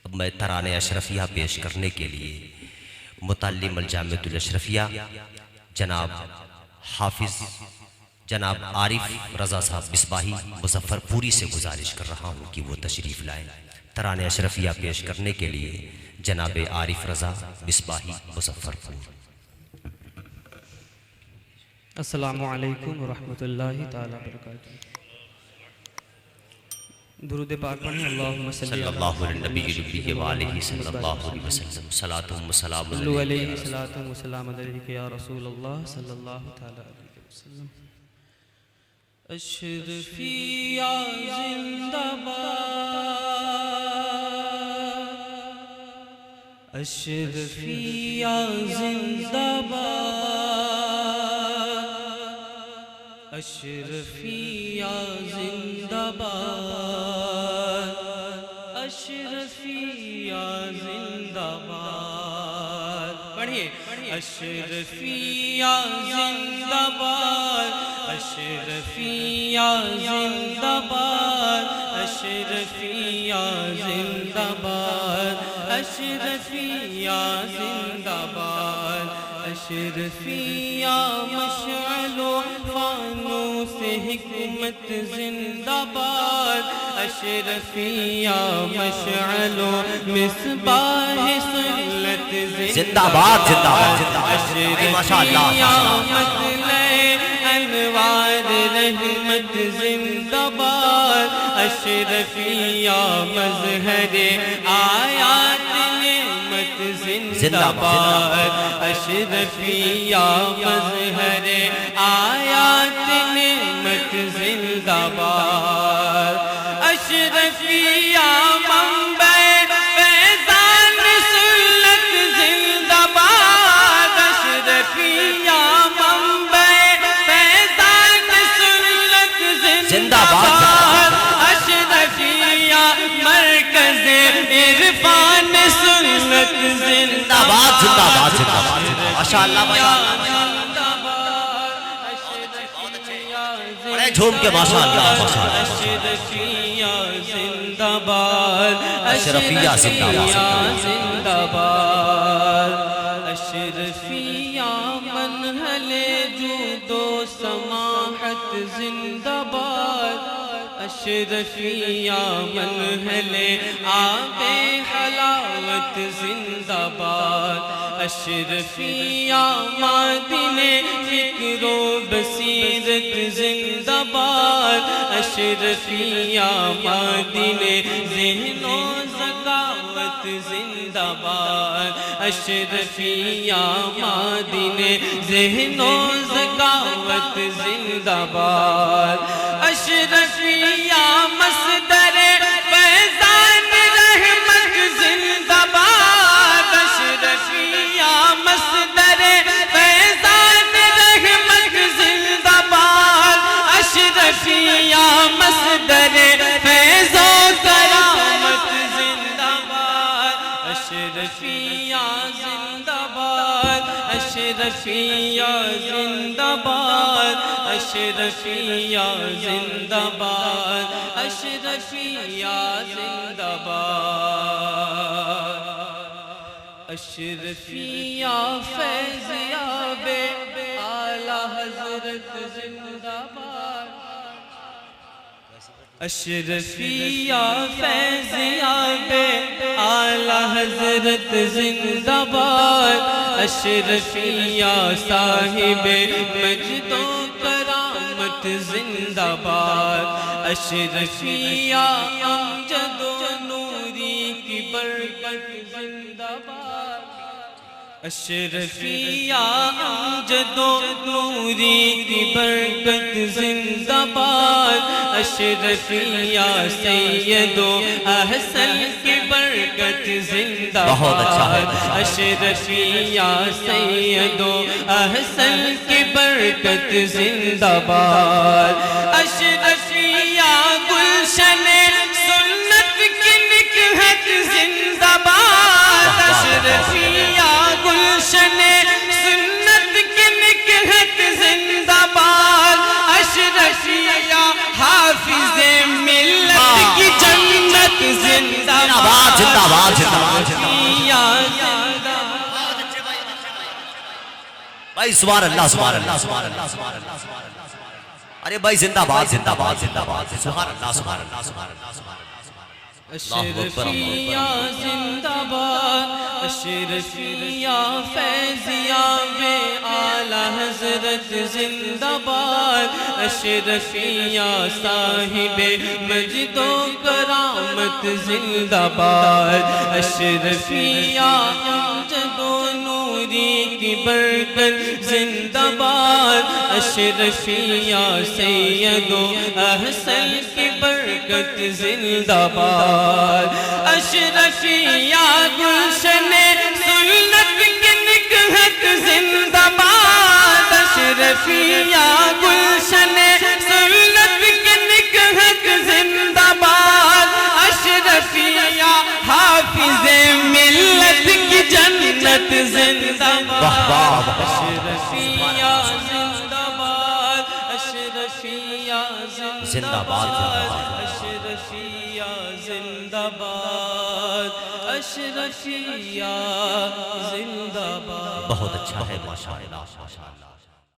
اب میں ترانے اشرفیہ پیش کرنے کے لیے متعلم الجامعۃ الاشرفیہ جناب حافظ جناب عارف رضا صاحب مصباحی مظفر پوری سے گزارش کر رہا ہوں کہ وہ تشریف لائیں۔ ترانے اشرفیہ پیش کرنے کے لیے جناب عارف رضا مصباحی مظفر پور۔ السلام علیکم ورحمۃ اللہ تعالیٰ وبرکاتہ۔ درود پاک پڑھیں۔ اللہم صلی اللہ علیہ نبی ربی کے والہ صلی اللہ علیہ وسلم صلاۃ و سلام صلو علیہ صلاۃ و سلام علیہ یا رسول اللہ صلی اللہ تعالیٰ علیہ وسلم۔ اشرفیہ زندہ باد، اشرفیہ زندہ باد، اشرفیہ زندہ باد، اشرفیہ زندہ باد۔ پڑھیے اشرفیہ زندہ باد، اشرفیہ زندہ باد، اشرفیہ زندہ باد، اشرفیہ زندہ باد، اشرفیہ مشعل و فانوس حکمت زندہ باد، اشرفیہ مشعل و مصباح سنت زندہ باد، اشرفیہ مطلع انوار رحمت زندہ باد، اشرفیہ مظہر آیات نعمت زندہ باد، اشرفیہ مظہر آیات نعمت زندہ باد، اشرفیہ منبع فیضان سنت زندہ باد، اشرفیہ منبع فیضان سنت زندہ باد، اشرفیہ مرکز عرفان سنت زندہ باد، زندہ باد زندہ باد ماشاءاللہ بڑے جھوم کے ماشاءاللہ اشرفیہ زندہ باد، اشرفیہ زندہ باد، اشرفیہ منہل جود و سماحت زندہ باد، اشرفیہ منہل آب حلاوت زندہ باد، اشرفیہ معدن فکر و بصیرت زندہ باد، اشرفیہ معدن ذہن و ذکاوت زندہ باد، اشرفیہ معدن ذہن و ذکاوت زندہ باد، اشرفیہ مصدر فیضان رحمت زندہ باد، اشرفیہ مصدر فیضان رحمت زندہ باد، اشرفیہ مصدر فیض و کرامت زندہ باد، اشرفیہ زندہ باد، اشرفیہ زندہ باد، اشرفیہ زندہ باد، اشرفیہ زندہ باد، اشرفیہ فیض یاب اعلی حضرت زندہ باد، اشرفیہ فیض یاب اعلی حضرت زندہ باد، اشرفیہ صاحب مجد و کرامت زندہ باد، اشرفیہ امجد و نوری کی برکت زندہ باد، اشرفیہ امجد و نوری کی برکت زندہ باد، اشرفیہ سید و احسن کی برکت زندہ باد، اشرفیہ سید و احسن کی برکت زندہ باد، اشرفیہ گلشن سنت کی نکہت زندہ باد، اشرفیہ گلشن سنت کی نکہت زندہ باد، اشرفیہ حافظ ملت کی جنت زندہ باد، زندہ باد زندہ باد بھائی سبحان اللہ سبحان اللہ سبحان اللہ سبحان اللہ سبحان اللہ ارے بھائی زندہ باد زندہ باد زندہ باد سبحان اللہ سبحان اللہ سبحان اللہ سبحان اللہ اشرفیہ زندہ باد اشرفیہ فیضیہ بے اعلی حضرت زندہ باد اشرفیہ صاحب مجد و کرامت زندہ باد اشرفیہ امجد و نوری کی برکت زندہ باد اشرفیہ سید و احسن کی برکت زندہ باد اشرفیہ گلشن سنت کی نکہت زندہ باد اشرفیہ گلشن سنت کی نکہت زندہ باد اشرفیہ حافظ ملت کی جنت زندہ باد اشرفیہ زندہ باد اشرفیہ زندہ باد اشرفیہ زندہ باد اشرفیہ زندہ باد بہت اچھا ہے ماشاءاللہ ماشاءاللہ